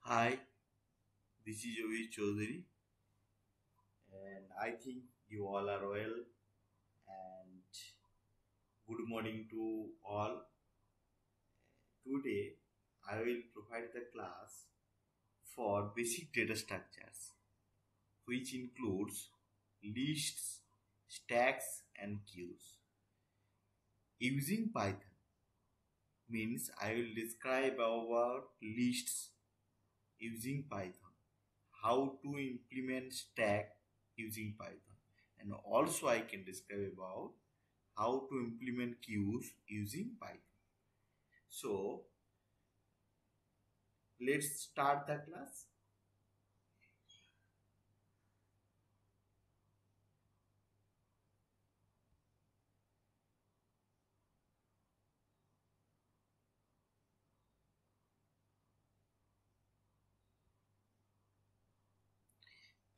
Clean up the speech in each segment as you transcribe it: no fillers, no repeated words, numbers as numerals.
Hi, this is Yogi Chaudhary, and I think you all are well. And good morning to all. Today, I will provide the class for basic data structures, which includes lists, stacks, and queues. Using Python means I will describe about lists using Python, how to implement stack using Python, and also I can describe about how to implement queues using Python. So let's start the class.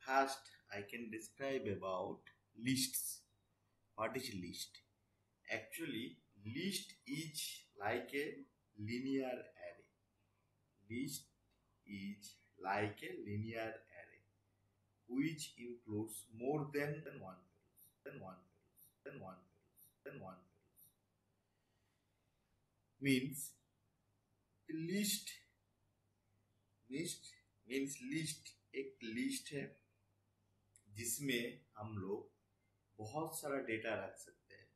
First, I can describe about lists. What is list? Actually, list is like a linear array. List is like a linear array which includes more than one values. Means list list means list एक list है जिसमें हम लोग बहुत सारा data रख सकते हैं।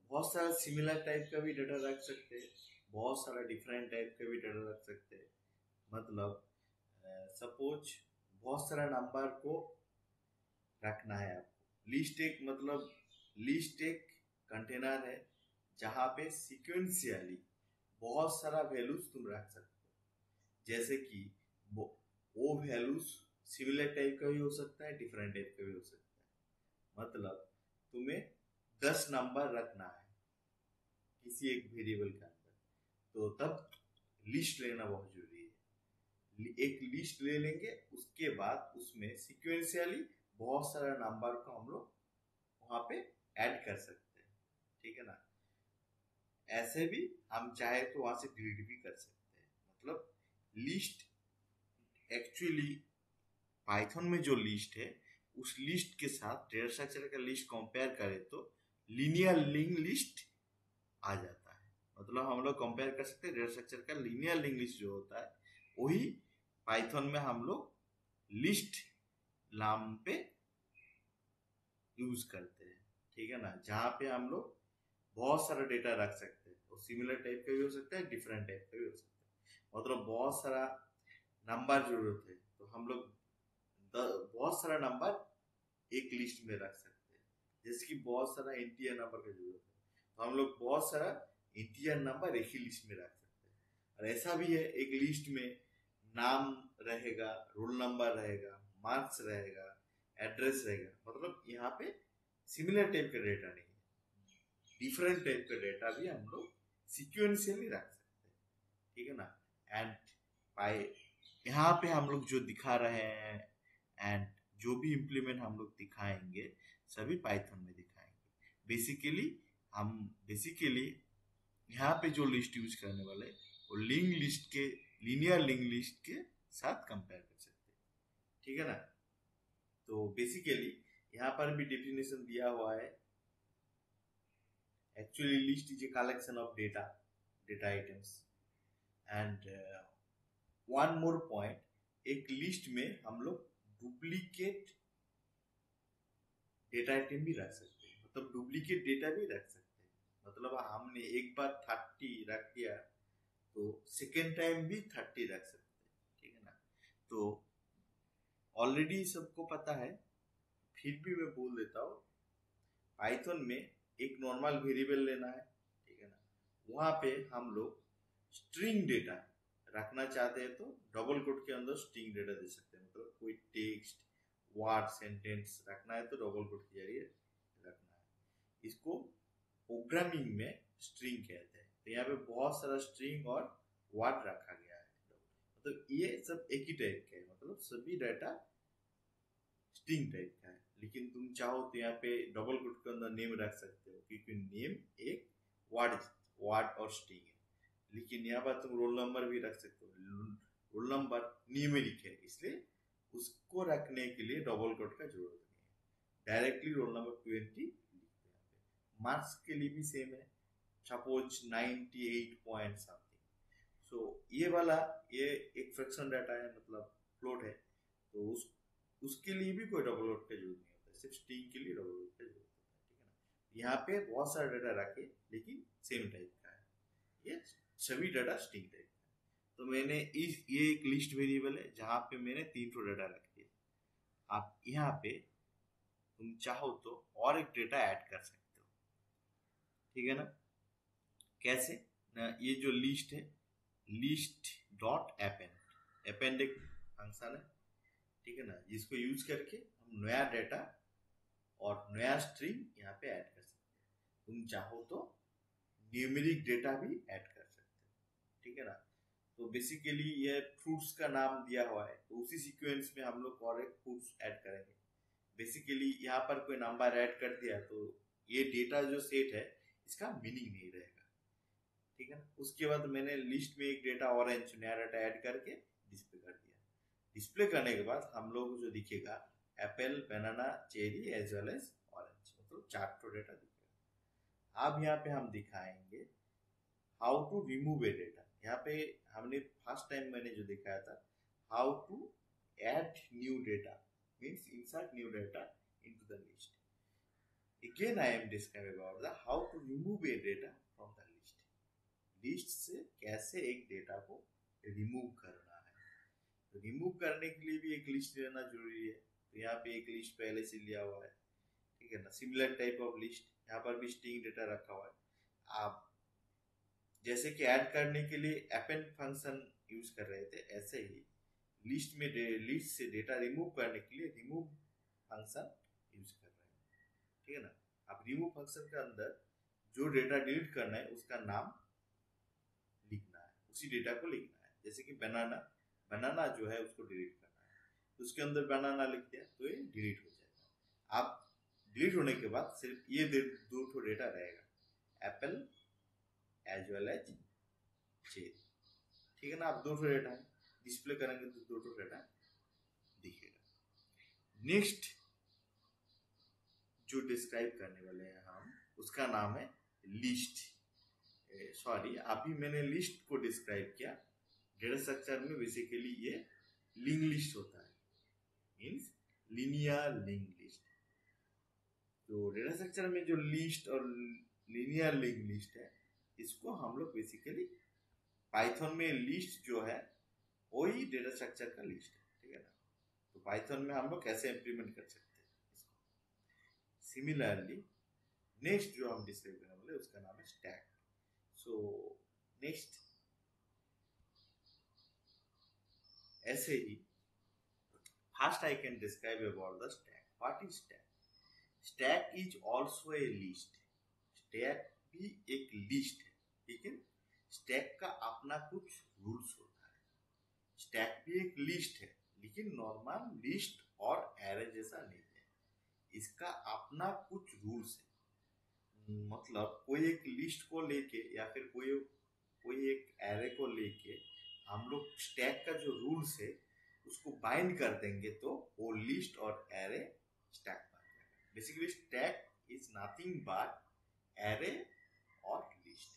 बहुत सारा सिमिलर टाइप का भी डेटा रख सकते हैं, बहुत सारा डिफरेंट टाइप का भी डेटा रख सकते हैं। मतलब सपोज बहुत सारा नंबर को रखना है आपको। लिस्ट एक कंटेनर है जहाँ पे सिक्वेंशियली बहुत सारा वैल्यूज तुम रख सकते हो। जैसे कि वो वैल्यूज सिमिलर टाइप का भी हो सकता है, डिफरेंट टाइप का भी हो सकता है। मतलब तुम्हें 10 नंबर रखना है किसी एक वेरिएबल के अंदर, तो तब लिस्ट लेना बहुत जरूरी है। एक लिस्ट ले लेंगे, उसके बाद उसमें सिक्वेंशियली बहुत सारा नंबर को हम लोग वहां पे ऐड कर सकते हैं। ठीक है ना। ऐसे भी हम चाहे तो वहां से डिलीट भी कर सकते हैं। मतलब लिस्ट एक्चुअली पाइथन में जो लिस्ट है उस लिस्ट के साथ डेटा स्ट्रक्चर का लिस्ट कंपेयर करें तो लीनियर लिंक लिस्ट आ जाता है। मतलब हम लोग कंपेयर कर सकते हैं डेटा स्ट्रक्चर का लीनियर लिंक लिस्ट जो होता है वही पाइथन में हम लोग लिस्ट नाम पे यूज करते हैं। ठीक है ना। जहाँ पे हम लोग बहुत सारा डेटा रख सकते हैं, वो सिमिलर टाइप का भी हो सकता है, डिफरेंट टाइप का भी हो सकता है। मतलब बहुत सारा नंबर जरूरत है तो हम लोग बहुत सारा नंबर एक लिस्ट में रख सकते हैं। जैसे कि बहुत सारा इंटीजर नंबर का जरूरत है तो हम लोग बहुत सारा इंटीजर नंबर एक ही लिस्ट में रख सकते हैं। और ऐसा भी है, एक लिस्ट में नाम रहेगा, रोल नंबर रहेगा, मार्क्स रहेगा, एड्रेस रहेगा। मतलब यहाँ पे सिमिलर टाइप का डेटा नहीं है, डिफरेंट टाइप का डेटा भी हम लोग सिक्वेंशियली रख सकते हैं। ठीक है ना। एंड बाय यहाँ पे हम लोग जो दिखा रहे हैं एंड जो भी इम्प्लीमेंट हम लोग दिखाएंगे सभी पाइथन में दिखाएंगे। बेसिकली यहाँ पे जो लिस्ट यूज करने वाले वो लीनियर लिंक लिस्ट के साथ कंपेयर कर सकते हैं। ठीक है ना। तो बेसिकली यहाँ पर भी डेफिनेशन दिया हुआ है। Actually list is a collection of data items and one more point, एक लिस्ट में हम लोग डुप्लीकेट डेटा आइटम भी रख सकते हैं। मतलब डुप्लीकेट डेटा भी रख सकते हैं। मतलब हमने एक बार 30 रख दिया तो सेकेंड टाइम भी 30 रख सकते हैं। ठीक है ना। तो ऑलरेडी सबको पता है, फिर भी मैं बोल देता हूँ। पाइथन में एक नॉर्मल वेरिएबल लेना है। ठीक है ना। वहां पे हम लोग स्ट्रिंग डेटा रखना चाहते हैं तो डबल कोट के अंदर स्ट्रिंग डेटा दे सकते हैं। मतलब कोई टेक्स्ट, वर्ड, सेंटेंस रखना है तो डबल कोट के जरिए रखना है। इसको प्रोग्रामिंग में स्ट्रिंग कहते हैं। तो यहाँ पे बहुत सारा स्ट्रिंग और वर्ड रखा गया है। मतलब ये सब एक ही टाइप का है। मतलब सभी डाटा स्ट्रिंग टाइप का है। लेकिन तुम चाहो तो यहाँ पे डबल कोट के अंदर नेम रख सकते हो, क्योंकि नेम एक वर्ड और स्ट्रिंग है। लेकिन यहाँ पर तुम रोल नंबर भी रख सकते हो। रोल नंबर न्यूमेरिक है, इसलिए उसको रखने के लिए डबल कोट का जरूरत नहीं है, डायरेक्टली रोल नंबर 20 लिखते हैं। मार्क्स के लिए भी सेम है, सपोज 98 पॉइंट समथिंग। सो ये वाला ये एक फ्रैक्शन डाटा है, मतलब फ्लोट है, तो उसके लिए भी कोई डबल कोट का जरूरत नहीं होता है, सिर्फ स्ट्रिंग के लिए डबल कोट का जरूरत होता है, ठीक है ना। यहाँ पे बहुत सारा डाटा रखे लेकिन सेम टाइप का है, ये सभी डाटा स्ट्रिंग टाइप का है। तो मैंने ये एक लिस्ट वेरिएबल है जहाँ पे मैंने 3 डाटा रख दिया। आप यहाँ पे तुम चाहो तो और एक डेटा ऐड कर सकते हो, ठीक है ना। कैसे ना, ये जो लिस्ट है, लिस्ट डॉट अपेंड, अपेंड एक फंक्शन है, ठीक है ना, जिसको यूज करके हम नया डेटा और नया स्ट्रिंग यहाँ पे ऐड कर सकते हैं। तुम चाहो तो न्यूमेरिक डेटा भी ऐड कर सकते हो, ठीक है ना। तो बेसिकली ये फ्रूट्स का नाम दिया हुआ है, तो उसी सीक्वेंस में हम लोग और एक फ्रूट्स ऐड करेंगे। बेसिकली यहाँ पर कोई नंबर ऐड कर दिया तो ये डेटा जो सेट है इसका मीनिंग नहीं रहेगा, ठीक है ना। उसके बाद मैंने लिस्ट में एक डेटा ऑरेंज नया डेटा ऐड करके डिस्प्ले कर दिया। डिस्प्ले करने के बाद हम लोग को जो दिखेगा apple, banana, cherry as well as orange, मतलब 4 डेटा दिखेगा। अब यहाँ पे हम दिखाएंगे how to remove a data. यहाँ पे हमने फर्स्ट टाइम मैंने जो दिखाया था how to add new data, means insert new data into the list. Again I am describing about the how to remove a data from the list. List से कैसे एक डेटा को रिमूव करना है। तो रिमूव करने के लिए भी एक लिस्ट लेना जरूरी है, तो यहाँ पे एक लिस्ट पहले से लिया हुआ है, ठीक है ना, सिमिलर टाइप ऑफ लिस्ट। यहाँ पर भी स्ट्रिंग डेटा रखा हुआ है। आप जैसे कि ऐड करने के लिए अपेंड फंक्शन यूज कर रहे थे, ऐसे ही लिस्ट में लिस्ट से डेटा रिमूव करने के लिए रिमूव फंक्शन यूज कर रहे हैं, ठीक है ना। आप रिमूव फंक्शन के अंदर जो डेटा डिलीट करना है उसका नाम लिखना है, उसी डेटा को लिखना है। जैसे कि बनाना, बनाना जो है उसको डिलीट करना है, तो उसके अंदर बनाना लिख दिया तो ये डिलीट हो जाएगा। आप डिलीट होने के बाद सिर्फ ये 2 डेटा रहेगा, apple as well as cherry, ठीक है ना। आप 2 डेटा है, डिस्प्ले करेंगे तो 2 डेटा दिखेगा। नेक्स्ट जो डिस्क्राइब करने वाले हैं हम, उसका नाम है लिस्ट। सॉरी, अभी मैंने लिस्ट को डिस्क्राइब किया। डेटा स्ट्रक्चर में बेसिकली ये लिंक लिस्ट होता है, मीन्स लिनियर लिंक लिस्ट। तो डेटा स्ट्रक्चर में जो लिस्ट और लिनियर लिंक लिस्ट है, इसको हम लोग बेसिकली पाइथन में लिस्ट जो है वही डेटा स्ट्रक्चर का लिस्ट है, ठीक है ना। तो पाइथन में हम लोग कैसे इंप्लीमेंट कर सकते हैं इसको। सिमिलरली नेक्स्ट जो हम डिस्क्राइब करने वाले उसका नाम है स्टैक। सो नेक्स्ट ऐसे ही first I can describe about the stack. What is stack? Stack is also a list. Stack भी एक लिस्ट है, लेकिन स्टैक का अपना कुछ रूल्स होता है। स्टैक भी एक लिस्ट है, लेकिन नॉर्मल लिस्ट और एरे जैसा नहीं है, इसका अपना कुछ रूल्स है। मतलब कोई एक लिस्ट को लेके या फिर कोई एक एरे को लेके हम लोग स्टैक का जो रूल्स है उसको बाइंड कर देंगे तो वो लिस्ट और एरे स्टैक बन जाएगा। Basically stack is nothing but array और list.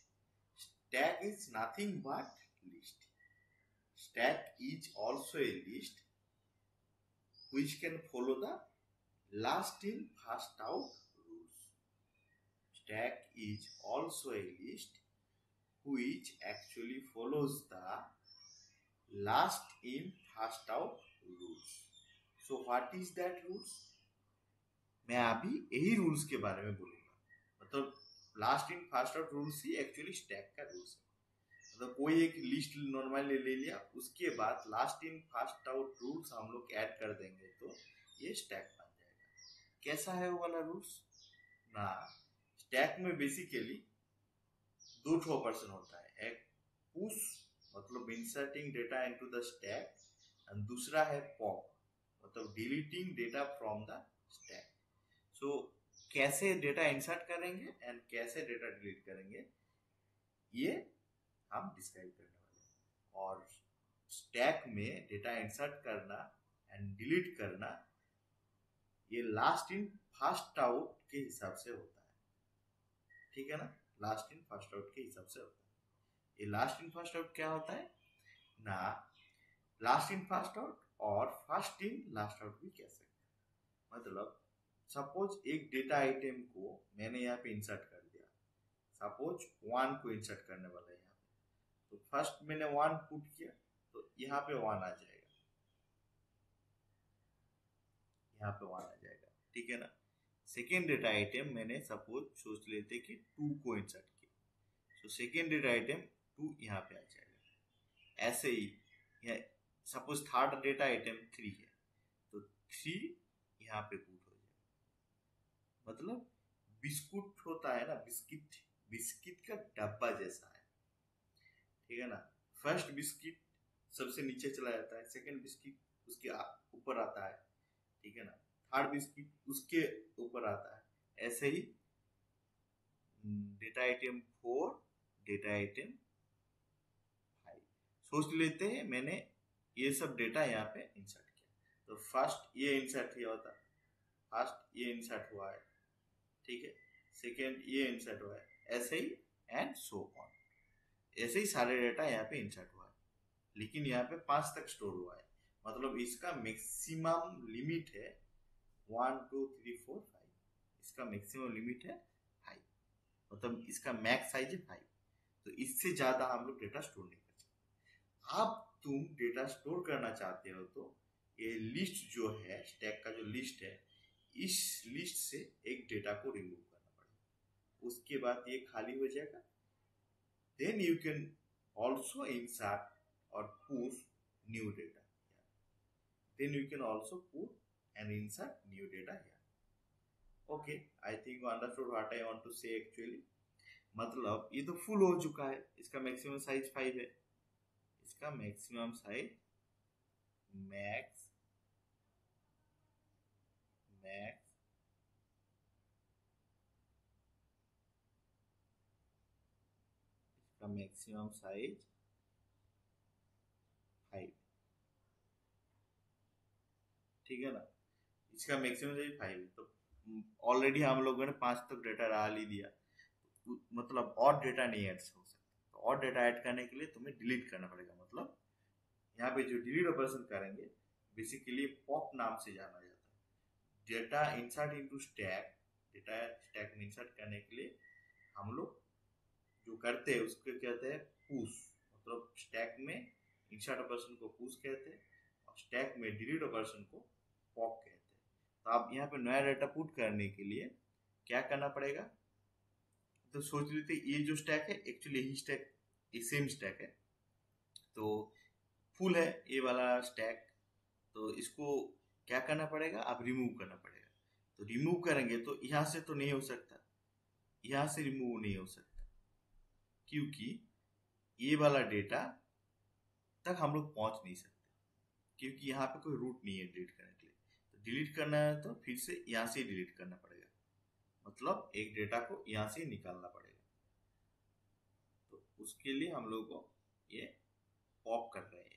Stack is nothing but list. Stack is also a list which can follow the last in first out rules. Stack is also a list which actually follows the last in first out rules. So what is that rules? मैं अभी यही rules के बारे में बोलूंगा। मतलब last in first out rules he actually stack का rules है। मतलब कोई एक लिस्ट नॉर्मली ले लिया, उसके बाद last in first out rules हम लोग ऐड कर देंगे तो ये स्टैक बन जाएगा। कैसा है वो वाला रूल्स ना? स्टैक में बेसिकली 2 ऑपरेशन होता है, एक पुश मतलब inserting data into the stack, and दूसरा है पॉप मतलब deleting data from the stack. So कैसे डेटा इंसर्ट करेंगे एंड कैसे डेटा डिलीट करेंगे ये हम डिस्क्राइब करने वाले हैं। और स्टैक में डेटा इंसर्ट करना एंड डिलीट करना ये लास्ट इन फर्स्ट आउट के हिसाब से होता है, ठीक है ना। लास्ट इन फर्स्ट आउट के हिसाब से होता है। ये लास्ट इन फर्स्ट आउट क्या होता है ना, लास्ट इन फर्स्ट आउट और फर्स्ट इन लास्ट आउट भी कह सकते हैं। मतलब सपोज एक डेटा आइटम को मैंने यहाँ पे इंसर्ट कर दिया, सपोज 1 को इंसर्ट करने वाला है यहाँ पे, तो फर्स्ट मैंने 1 पुट किया तो यहाँ पे 1 आ जाएगा, यहाँ पे 1 आ जाएगा, ठीक है ना। सेकेंड डेटा आइटम मैंने सपोज सोच लेते कि 2 को इंसर्ट किया, तो सेकेंड डेटा आइटम 2 यहाँ पे आ जाएगा। ऐसे ही सपोज थर्ड डेटा आइटम 3 है तो 3 यहाँ पे पुट हो जाएगा। मतलब बिस्कुट होता है ना, बिस्किट, बिस्किट का डब्बा जैसा है, ठीक है ना। फर्स्ट बिस्किट सबसे नीचे चला जाता है, सेकंड बिस्किट उसके ऊपर आता है, ठीक है ना, थर्ड बिस्किट उसके ऊपर आता है। ऐसे ही डेटा आइटम 4, डेटा आइटम 5 सोच लेते हैं मैंने ये सब डेटा यहाँ पे इंसर्ट किया, तो फर्स्ट ये इंसर्ट किया होता, फर्स्ट ये इंसर्ट हुआ है, ठीक है, सेकेंड ये इंसर्ट हुआ है, ऐसे ही एंड सो ऑन। ऐसे ही सारे डेटा यहाँ पे इंसर्ट हुआ है, लेकिन यहाँ पे 5 तक स्टोर हुआ है। मतलब इसका मैक्सिमम लिमिट है 1 2 3 4 5, इसका मैक्सिमम लिमिट है 5, मतलब इसका मैक्स साइज है 5। तो इससे ज्यादा हम लोग डेटा स्टोर नहीं कर सकते। अब तुम डेटा स्टोर करना चाहते हो तो ये लिस्ट जो है, स्टैक का जो लिस्ट है, इस लिस्ट से एक डेटा को रिमूव करना पड़ेगा, उसके बाद ये खाली हो जाएगा। Then you can also insert और push new data, then you can also put and insert new data here. Okay, I think you understood what I want to say actually. मतलब ये तो फुल हो चुका है, इसका मैक्सिमम साइज 5 है, इसका मैक्सिमम साइज मैक्स इसका मैक्सिमम साइज 5, ठीक है ना। इसका मैक्सिमम साइज 5 है, तो ऑलरेडी हम लोगों ने 5 तक डेटा डाल ही दिया, मतलब और डेटा नहीं ऐड हो सकता। तो और डेटा ऐड करने के लिए तुम्हें डिलीट करना पड़ेगा। मतलब यहाँ पे जो डिलीट ऑपरेशन करेंगे बेसिकली पॉप नाम से जाना जाता है। Data insert into stack, data stack में इंसर्ट करने के लिए हम लोग जो करते हैं उसको कहते हैं पुश। मतलब स्टैक में इंसर्ट ऑपरेशन को पुश कहते हैं और स्टैक में डिलीट ऑपरेशन को पॉप कहते हैं। तो आप यहाँ पे नया डेटा पुट करने के लिए क्या करना पड़ेगा, तो सोच लेते ये जो स्टैक है एक्चुअली यही स्टैक, ये सेम स्टैक है, तो फुल है ये वाला स्टैक, तो इसको क्या करना पड़ेगा, अब रिमूव करना पड़ेगा। तो रिमूव करेंगे तो यहाँ से तो नहीं हो सकता, यहाँ से रिमूव नहीं हो सकता, क्योंकि ये वाला डेटा तक हम लोग पहुंच नहीं सकते, क्योंकि यहाँ पे कोई रूट नहीं है डिलीट करने के लिए। तो डिलीट करना है तो फिर से यहाँ से डिलीट करना पड़ेगा, मतलब एक डेटा को यहाँ से निकालना पड़ेगा। तो उसके लिए हम लोग को ये पॉप कर रहे हैं,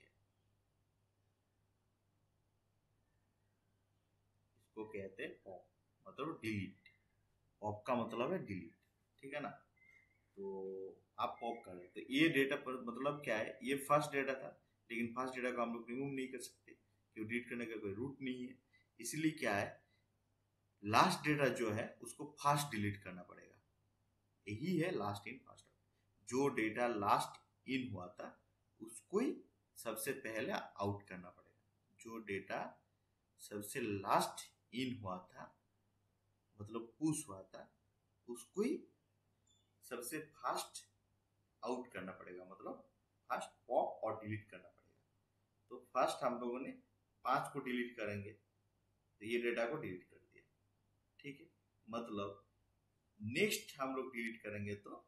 इसको कहते हैं पॉप, मतलब डिलीट। पॉप का मतलब है डिलीट, ठीक है ना। तो आप पॉप कर रहे हैं, तो ये डेटा पर मतलब क्या है, ये फर्स्ट डेटा था, लेकिन फर्स्ट डेटा को हम लोग रिमूव नहीं कर सकते क्योंकि डिलीट करने का कोई रूट नहीं है। इसलिए क्या है, लास्ट डेटा जो है उसको फास्ट डिलीट करना पड़ेगा। यही है लास्ट इन फास्ट आउट। जो डेटा लास्ट इन हुआ था उसको ही सबसे पहले आउट करना पड़ेगा। जो डेटा सबसे लास्ट इन हुआ था, मतलब पुश हुआ था, उसको ही सबसे फास्ट आउट करना पड़ेगा, मतलब फास्ट पॉप और डिलीट करना पड़ेगा। तो फर्स्ट हम लोगों ने 5 को डिलीट करेंगे, तो ये डेटा को डिलीट कर दिया, ठीक है। मतलब नेक्स्ट हम लोग डिलीट करेंगे तो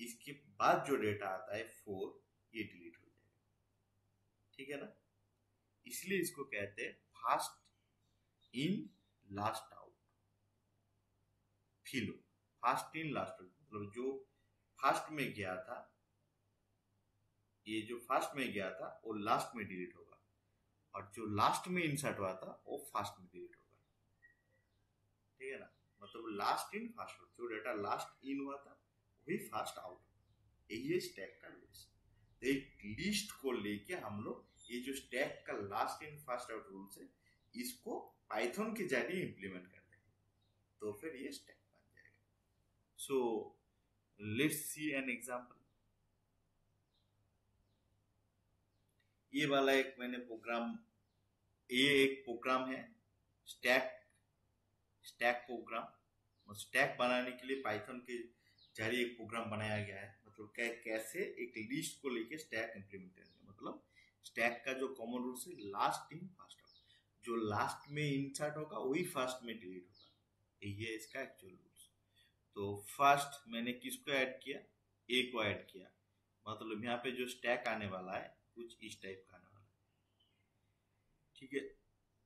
इसके बाद जो डेटा आता है 4, ये डिलीट हो जाएगा, ठीक है ना। इसलिए इसको कहते हैं fast in last out. FILO fast in last out, मतलब जो फास्ट में गया था ये जो फर्स्ट में गया था वो लास्ट में डिलीट होगा, और जो लास्ट में इंसर्ट हुआ था वो फर्स्ट में डिलीट होगा। ठीक है ना, मतलब लास्ट इन फर्स्ट आउट, जो डेटा लास्ट इन हुआ था वही फर्स्ट आउट। यही है स्टैक का रूल्स। तो एक लिस्ट को लेके हम लोग ये जो स्टैक का last in first out rules है इसको पाइथन के जरिए इंप्लीमेंट करते हैं, तो फिर ये स्टैक बन जाएगा। So let's see an example. ये वाला एक मैंने प्रोग्राम, ये एक प्रोग्राम है स्टैक प्रोग्राम। स्टैक बनाने के लिए पाइथन के जरिए एक प्रोग्राम बनाया गया है। मतलब कैसे एक लिस्ट को लेके स्टैक इंप्लीमेंट करेंगे। मतलब स्टैक का जो कॉमन रूल्स है लास्ट इन फर्स्ट आउट, जो लास्ट में इंसर्ट होगा वही फर्स्ट में डिलीट होगा, ये है इसका एक्चुअल रूल्स। तो फर्स्ट मैंने किसको ऐड किया, ए को ऐड किया। मतलब यहाँ पे जो स्टैक आने वाला है कुछ इस टाइप का आने वाला है। ठीक है,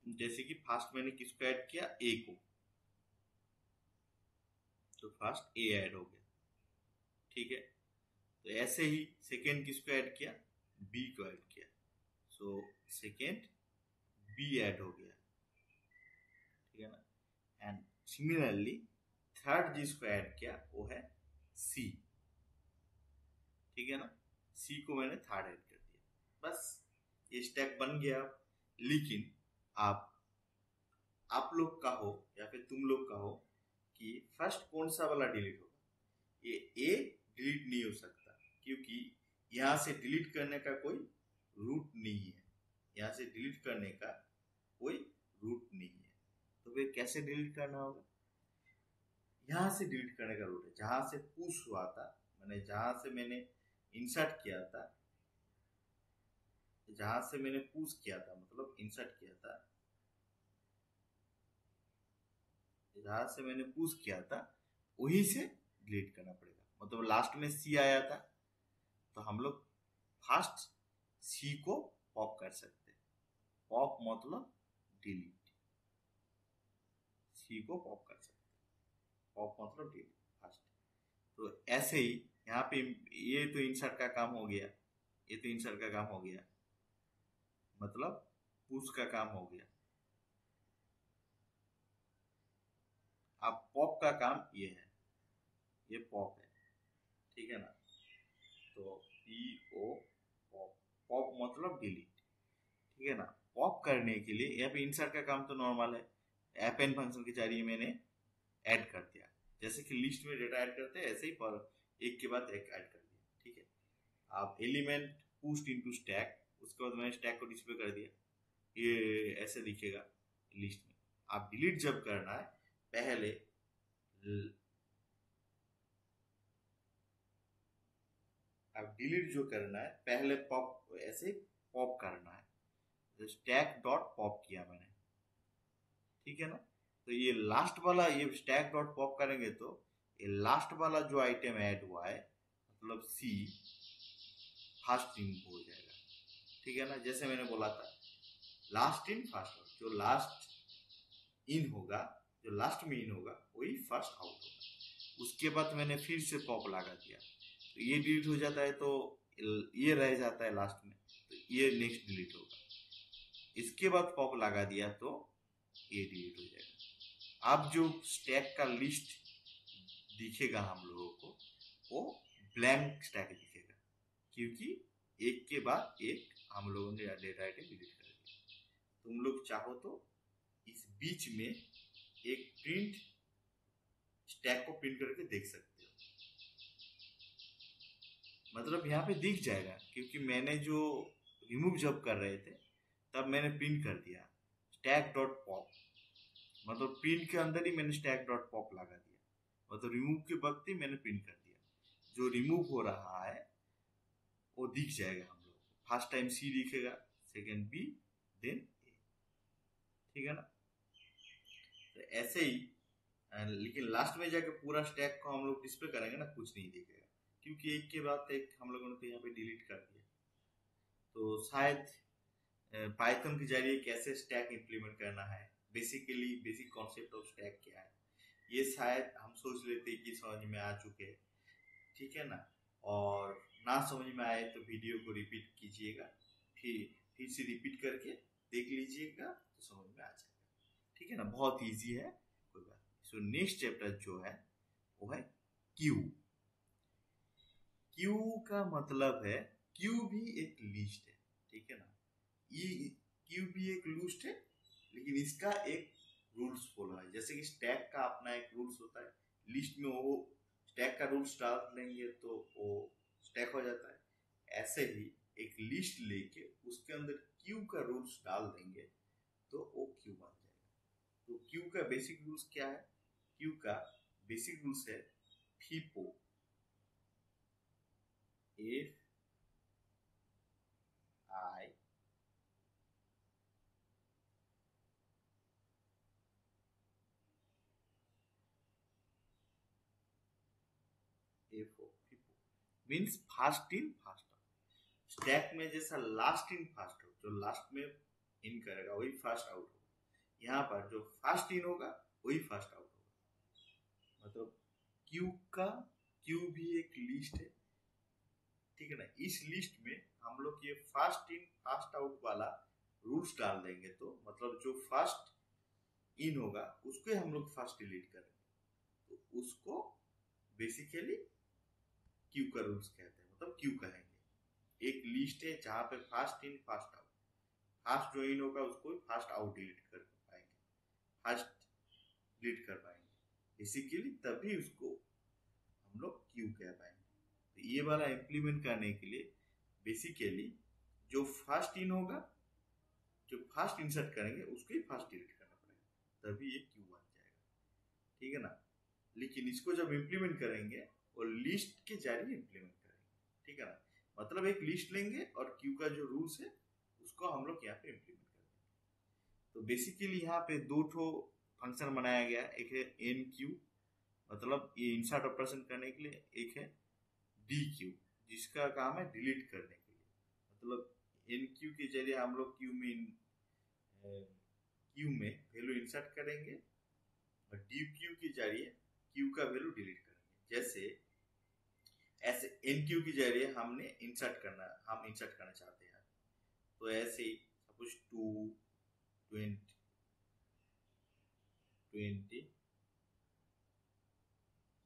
जैसे कि फर्स्ट मैंने किसको ऐड किया, ए को, तो फर्स्ट ए ऐड हो गया। ठीक है, तो ऐसे ही सेकेंड किसको ऐड किया, बी को ऐड किया, सो सेकेंड बी ऐड हो गया। ठीक है ना, एंड सिमिलरली थर्ड जिसको ऐड किया वो है सी। ठीक है ना, सी को मैंने थर्ड ऐड कर दिया, बस ये स्टैक बन गया। लेकिन आप लोग का हो या फिर तुम लोग का हो कि फर्स्ट कौन सा वाला डिलीट होगा, ये ए डिलीट नहीं हो सकता, क्योंकि यहाँ से डिलीट करने का कोई रूट नहीं है। यहाँ से डिलीट करने का कोई रूट नहीं है, तो फिर कैसे डिलीट करना होगा, यहाँ से डिलीट करने का रूट है जहां से पुश हुआ था, मैंने जहां से मैंने इंसर्ट किया था, जहां से मैंने पुश किया था मतलब इंसर्ट किया था, जहां से मैंने पुश किया था वहीं से डिलीट करना पड़ेगा। मतलब लास्ट में सी आया था तो हम लोग फर्स्ट सी को पॉप कर सकते हैं। पॉप मतलब डिलीट, सी को पॉप कर सकते हैं, पॉप मतलब डिलीट फर्स्ट। तो ऐसे ही यहाँ पे ये तो इंसर्ट का काम हो गया, ये तो इंसर्ट का काम हो गया, मतलब पुश का काम हो गया। अब पॉप का काम ये है, ये पॉप है। ठीक है ना, तो पी ओ पॉप, पॉप मतलब डिलीट। ठीक है ना, पॉप करने के लिए यहाँ पे इंसर्ट का काम तो नॉर्मल है, अपेंड फंक्शन के जरिए मैंने ऐड कर दिया, जैसे कि लिस्ट में डेटा ऐड करते हैं ऐसे ही पर एक के बाद एक ऐड कर दिया। ठीक है, आप एलिमेंट पुश्ड इनटू स्टैक, उसके बाद मैंने स्टैक को डिस्प्ले कर दिया, ये ऐसे दिखेगा लिस्ट में। आप डिलीट जब करना है पहले अब डिलीट जो करना है पहले पॉप, ऐसे पॉप करना है, स्टैक डॉट पॉप किया मैंने। ठीक है ना, तो ये लास्ट वाला, ये स्टैक डॉट पॉप करेंगे तो ये लास्ट वाला जो आइटम ऐड हुआ है मतलब सी फर्स्ट इन हो जाएगा। ठीक है ना, जैसे मैंने बोला था लास्ट इन फर्स्ट आउट, जो लास्ट इन होगा, जो लास्ट में इन होगा वही फर्स्ट आउट होगा। उसके बाद मैंने फिर से पॉप लगा दिया तो ये डिलीट हो जाता है, तो ये रह जाता है लास्ट में, तो ये नेक्स्ट डिलीट होगा। इसके बाद पॉप लगा दिया तो ये डिलीट हो जाएगा। अब जो स्टैक का लिस्ट दिखेगा हम लोगों को वो ब्लैंक स्टैक दिखेगा, क्योंकि एक के बाद एक हम लोगों ने डेटा आइटम डिलीट कर दिया। तुम लोग चाहो तो इस बीच में एक प्रिंट स्टैक को प्रिंट करके देख सकते हो, मतलब यहाँ पे दिख जाएगा, क्योंकि मैंने जो रिमूव जब कर रहे थे तब मैंने प्रिंट कर दिया स्टैक डॉट पॉप, मतलब प्रिंट के अंदर ही मैंने स्टैक डॉट पॉप लगा दिया, मतलब रिमूव के वक्त ही मैंने प्रिंट कर दिया। जो रिमूव हो रहा है वो दिख जाएगा हम लोग को, फर्स्ट टाइम सी दिखेगा, सेकेंड बी, देन ए। ठीक है ना, तो ऐसे ही लेकिन लास्ट में जाके पूरा स्टैक को हम लोग डिस्प्ले करेंगे ना, कुछ नहीं दिखेगा, क्योंकि एक के बाद एक हम लोगों ने तो यहाँ पे डिलीट कर दिया। तो शायद पाइथन के जरिए कैसे स्टैक इंप्लीमेंट करना है, basically basic concept of stack क्या है, ये शायद हम सोच लेते कि समझ में आ चुके। ठीक है ना, और ना समझ में आए तो वीडियो को रिपीट कीजिएगा, फिर से रिपीट करके देख लीजिएगा तो समझ में आ जाएगा। ठीक है ना, बहुत इजी है, कोई बात नहीं। सो नेक्स्ट चैप्टर जो है वो है क्यू। क्यू का मतलब है, क्यू भी एक लिस्ट है, ठीक है ना। ये क्यू भी एक लिस्ट है, लेकिन इसका एक रूल्स फॉलो है। जैसे कि स्टैक का अपना एक रूल्स होता है, लिस्ट में वो स्टैक का रूल्स डाल लेंगे तो वो स्टैक हो जाता है। ऐसे ही एक लिस्ट लेके उसके अंदर क्यू का रूल्स डाल देंगे तो वो क्यू बन जाएगा। तो क्यू का बेसिक रूल्स क्या है? क्यू का बेसिक रूल्स है FIFO, F I F O, FIFO means first in first out. Stack में जैसा लास्ट इन फास्ट आउट, जो लास्ट में इन करेगा वही फास्ट आउट होगा। यहाँ पर जो फास्ट इन होगा वही फास्ट आउट होगा। मतलब क्यू का, क्यू भी एक लिस्ट है, ठीक है ना। इस लिस्ट में हम लोग ये फास्ट इन फास्ट आउट वाला रूल्स डाल देंगे तो मतलब जो फास्ट इन होगा उसको हम लोग फास्ट डिलीट करेंगे, तो उसको बेसिकली क्यू का रूल्स कहते हैं, मतलब क्यू कहेंगे। एक लिस्ट है जहां पे fast in first out, fast जो इन होगा उसको फास्ट आउट डिलीट कर पाएंगे, फास्ट डिलीट कर पाएंगे बेसिकली, तभी उसको हम लोग क्यू कह पाएंगे। तो ये वाला इम्प्लीमेंट करने के लिए बेसिकली जो फास्ट इन होगा, जो फास्ट इंसर्ट करेंगे उसको ही फास्ट डिलीट करना पड़ेगा, तभी ये क्यू बन जाएगा, ठीक है ना। लेकिन इसको जब इम्प्लीमेंट करेंगे और लिस्ट के जरिए इम्प्लीमेंट करेंगे, ठीक है ना। मतलब एक लिस्ट लेंगे और क्यू का जो रूल्स है उसको हम लोग यहाँ पे इम्प्लीमेंट करेंगे। तो बेसिकली यहाँ पे दो ठो फंक्शन बनाया गया, एक है एन क्यू, मतलब ये इंसर्ट ऑपरेशन करने के लिए, एक है डी क्यू जिसका काम है डिलीट करने के लिए। मतलब एन क्यू के जरिए हम लोग क्यू में वैल्यू इंसर्ट करेंगे और डी क्यू के जरिए क्यू का वैल्यू डिलीट करेंगे। जैसे ऐसे एन क्यू के जरिए हम इंसर्ट करना चाहते हैं, तो ऐसे ही सपोज 2 20 20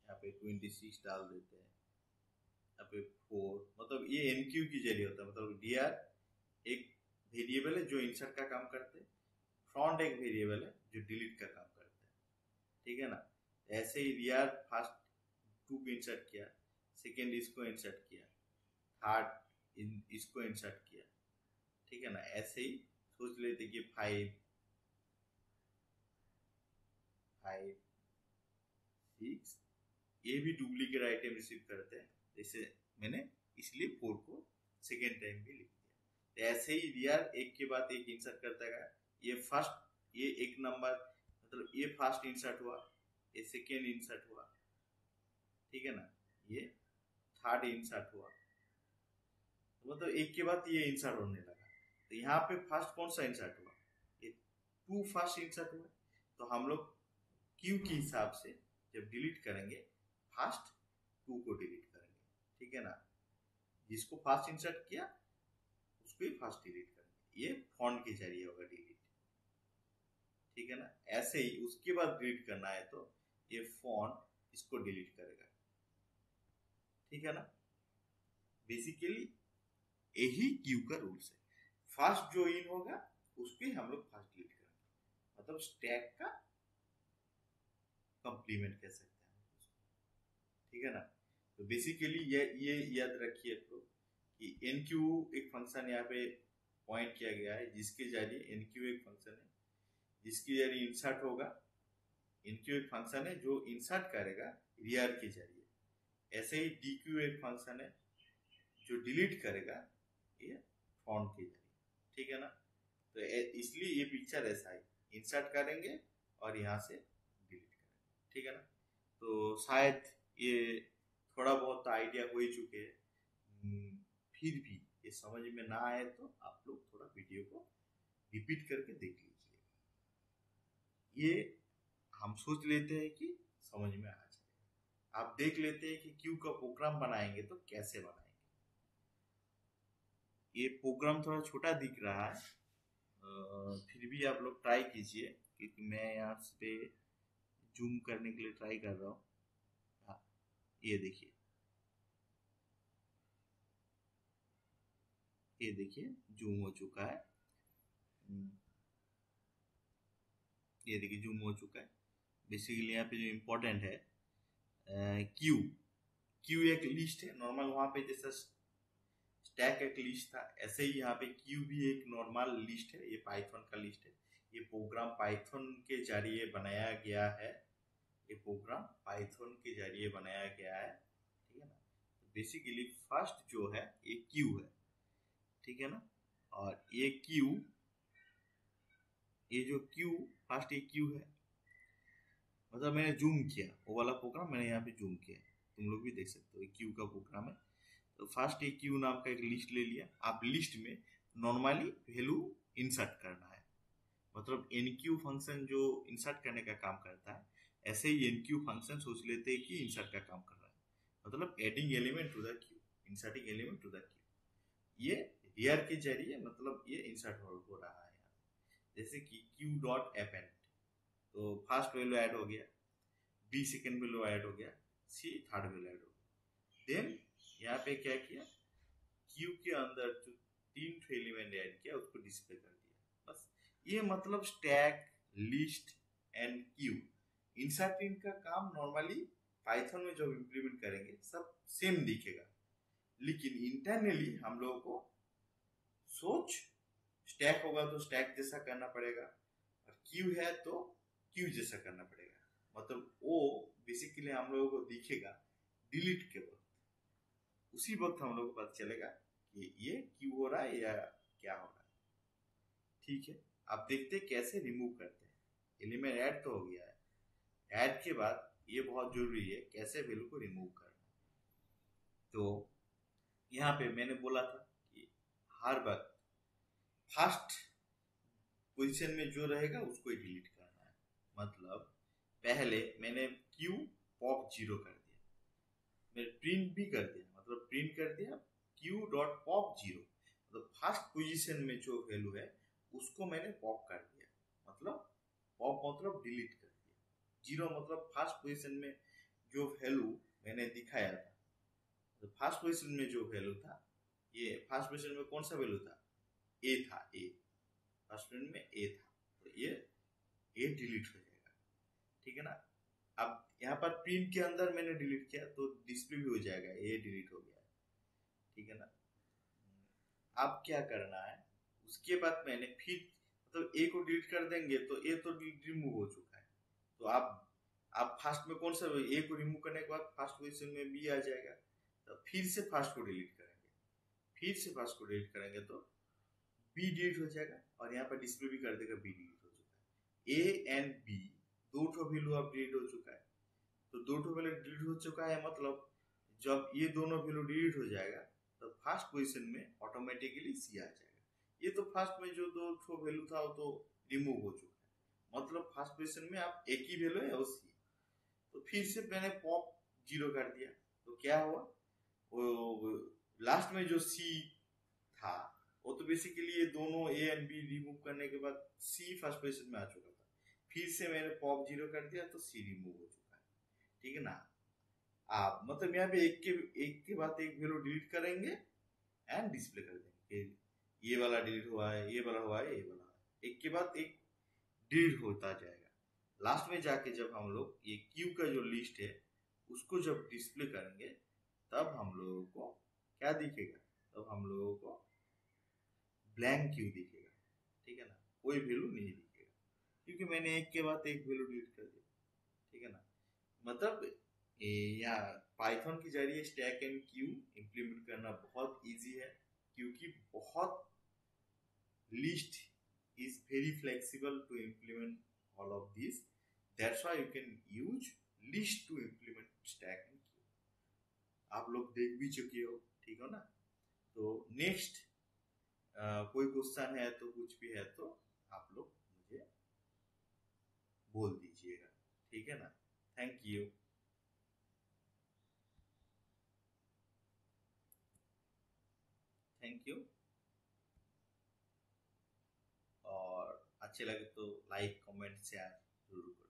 यहाँ पे 26 डाल देते हैं, यहाँ पे 4, मतलब ये एन क्यू की जरिए होता है। मतलब डी आर एक वेरिएबल है जो इंसर्ट का काम करते हैं, फ्रॉन्ट एक वेरिएबल है जो डिलीट का काम करते हैं, ठीक है ना। ऐसे ही डी आर फर्स्ट 2 को इंसर्ट किया, सेकेंड इसको इंसर्ट किया, थर्ड इसको इंसर्ट किया, ठीक है ना। ऐसे ही सोच लेते कि 5 5 6, ये भी डुप्लीकेट आइटम रिसीव करते हैं, जैसे मैंने इसलिए 4 को सेकेंड टाइम भी लिख दिया। तो ऐसे ही डी आर एक के बाद एक इंसर्ट करता गया। ये फर्स्ट, ये एक नंबर, मतलब ये फर्स्ट इंसर्ट हुआ, ये सेकेंड इंसर्ट हुआ, ठीक है ना, ये थर्ड इंसर्ट हुआ, तो मतलब एक के बाद ये इंसर्ट होने लगा। तो यहाँ पे फर्स्ट कौन सा इंसर्ट हुआ? ये 2 फर्स्ट इंसर्ट हुआ। तो हम लोग क्यू के हिसाब से जब डिलीट करेंगे फर्स्ट 2 को डिलीट करेंगे, ठीक है ना। जिसको फर्स्ट इंसर्ट किया उसको ही फर्स्ट डिलीट करेंगे, ये फॉन्ट के जरिए होगा डिलीट, ठीक है ना। ऐसे ही उसके बाद डिलीट करना है तो ये फॉन्ट इसको डिलीट करेगा, ठीक है ना। बेसिकली यही क्यू का रूल्स है। फर्स्ट जो इन होगा उसको ही हम लोग फर्स्ट डिलीट करेंगे, मतलब स्टैक का कंप्लीमेंट कह सकते हैं उसको, ठीक है ना। तो बेसिकली ये याद रखिए तो कि एन क्यू एक फंक्शन यहाँ पे पॉइंट किया गया है, जिसके जरिए एन क्यू एक फंक्शन है जिसके जरिए इंसर्ट होगा। एन क्यू एक फंक्शन है जो इंसर्ट करेगा रीआर के जरिए। ऐसे ही डी क्यू एक फंक्शन है जो डिलीट करेगा ये फॉन्ट के जरिए, ठीक है ना। तो इसलिए ये पिक्चर ऐसा है, इंसर्ट करेंगे और यहाँ से डिलीट करेंगे, ठीक है ना। तो शायद ये थोड़ा बहुत आइडिया हो ही चुके हैं, फिर भी ये समझ में ना आए तो आप लोग थोड़ा वीडियो को रिपीट करके देख लीजिए। ये हम सोच लेते हैं कि समझ में आ जाए, आप देख लेते हैं कि क्यू का प्रोग्राम बनाएंगे तो कैसे बनाएंगे, ये प्रोग्राम थोड़ा छोटा दिख रहा है, फिर भी आप लोग ट्राई कीजिए, क्योंकि मैं यहाँ पे जूम करने के लिए ट्राई कर रहा हूँ। हाँ, ये देखिए, ये देखिए जूम हो चुका है। ये देखिए जूम हो चुका है। बेसिकली यहाँ पे जो इम्पोर्टेंट है, क्यू क्यू एक लिस्ट है नॉर्मल, वहाँ पे जैसा स्टैक एक लिस्ट था, ऐसे ही यहाँ पे क्यू भी एक नॉर्मल लिस्ट है। ये पाइथन का लिस्ट है, ये प्रोग्राम पाइथन के जरिए बनाया गया है, ये प्रोग्राम पाइथन के जरिए बनाया गया है, ठीक है ना। तो बेसिकली फर्स्ट जो है ये क्यू है, ठीक है ना। और ये क्यू, ये जो क्यू फर्स्ट ये क्यू है, मतलब मैंने जूम किया वो वाला प्रोग्राम, मैंने यहाँ पे जूम किया, तुम लोग भी देख सकते हो, क्यू का प्रोग्राम है। तो फर्स्ट ये क्यू नाम का एक लिस्ट ले लिया। आप लिस्ट में नॉर्मली वैल्यू इंसर्ट करना है, मतलब एनक्यू फंक्शन जो इंसर्ट करने का काम करता है, ऐसे ही एनक्यू फंक्शन सोच लेते हैं कि इंसर्ट का काम कर रहा है, मतलब adding element to the queue, inserting element to the queue. ये हियर के जरिए मतलब ये इंसर्ट हो रहा है। जैसे कि क्यू डॉट अपेंड, तो फर्स्ट वैल्यू ऐड हो गया, बी सेकेंड वैल्यू ऐड हो गया, सी थर्ड वैल्यू ऐड हो गया। देन यहाँ पे क्या किया, क्यू के अंदर जो तीन एलिमेंट ऐड किया उसको डिस्प्ले कर दिया, बस। ये मतलब stack, list and Q, inserting का काम नॉर्मली पाइथन में जब इम्प्लीमेंट करेंगे सब सेम दिखेगा, लेकिन इंटरनली हम लोगों को सोच, स्टैक होगा तो स्टैक जैसा करना पड़ेगा, और क्यू है तो क्यू जैसा करना पड़ेगा, मतलब वो बेसिकली हम लोगों को दिखेगा डिलीट के वक्त, उसी वक्त हम लोगों को पता चलेगा कि ये क्यू हो रहा है या क्या हो रहा है, ठीक है। अब देखते हैं कैसे रिमूव करते हैं। एलिमेंट ऐड तो हो गया है, ऐड के बाद ये बहुत जरूरी है कैसे वैल्यू को रिमूव करना। तो यहाँ पे मैंने बोला था कि हर बार फर्स्ट पोजीशन में जो रहेगा उसको ही डिलीट करना है, मतलब पहले मैंने क्यू पॉप 0 कर दिया, मैं प्रिंट भी कर दिया, मतलब प्रिंट कर दिया क्यू डॉट पॉप 0, मतलब फर्स्ट पोजीशन में जो वैल्यू है उसको मैंने पॉप कर दिया, मतलब पॉप मतलब डिलीट कर दिया। 0 मतलब फर्स्ट पोजीशन में जो वैल्यू मैंने दिखाया था, तो फर्स्ट पोजीशन में जो वैल्यू था, ये फर्स्ट पोजीशन में कौन सा वैल्यू था, ए था, ए फर्स्ट पोजीशन में ए था, तो ये ए डिलीट हो जाएगा, ठीक है ना। अब यहाँ पर प्रिंट के अंदर मैंने डिलीट किया तो डिस्प्ले भी हो जाएगा, ए डिलीट हो गया, ठीक है ना। अब क्या करना है, उसके बाद मैंने फिर मतलब ए को डिलीट कर देंगे तो ए तो रिमूव हो चुका है, तो आप फर्स्ट में कौन सा, ए को रिमूव करने के बाद फर्स्ट पोजीशन में बी आ जाएगा, तो फिर से फर्स्ट को डिलीट करेंगे, फिर से फर्स्ट को डिलीट करेंगे तो बी डिलीट हो जाएगा, और यहाँ पर डिस्प्ले भी कर देगा बी डिलीट हो चुका है। ए एंड बी दो ठो वैल्यू अब डिलीट हो चुका है, तो दो ठो वैल्यू डिलीट हो चुका है, मतलब जब ये दोनों वैल्यू डिलीट हो जाएगा तो फर्स्ट पोजीशन में ऑटोमेटिकली सी आ जाएगा। ये तो फर्स्ट में जो दो ठो वैल्यू था वो तो रिमूव हो चुका है, मतलब फर्स्ट पोजीशन में आप एक ही वैल्यू है वो सी, तो फिर से मैंने पॉप 0 कर दिया, तो क्या हुआ, वो लास्ट में जो सी था वो तो बेसिकली ये दोनों ए एंड बी रिमूव करने के बाद सी फर्स्ट पोजीशन में आ चुका था, फिर से मैंने पॉप 0 कर दिया तो सी रिमूव हो चुका है, ठीक है ना। आप मतलब यहाँ पे एक के बाद एक वैल्यू डिलीट करेंगे एंड डिस्प्ले कर देंगे, ये वाला डिलीट हुआ है, ये वाला हुआ है, ये वाला हुआ है, एक के बाद एक डिलीट होता जाएगा। लास्ट में जाके जब हम लोग ये क्यू का जो लिस्ट है उसको जब डिस्प्ले करेंगे तब हम लोगों को क्या दिखेगा, तब हम लोगों को ब्लैंक क्यू दिखेगा, ठीक है ना, कोई वैल्यू नहीं दिखेगा, क्योंकि मैंने एक के बाद एक वैल्यू डिलीट कर दिया, ठीक है ना। मतलब या पाइथन के जरिए स्टैक एंड क्यू इंप्लीमेंट करना बहुत इजी है, क्योंकि बहुत list is very flexible to implement all of these. That's why you can use list to implement stack and queue. आप लोग देख भी चुके हो, ठीक हो ना। तो नेक्स्ट कोई क्वेश्चन है तो कुछ भी है तो आप लोग मुझे बोल दीजिएगा, ठीक है ना। Thank you. Thank you. अच्छे लगे तो लाइक कमेंट शेयर जरूर करें।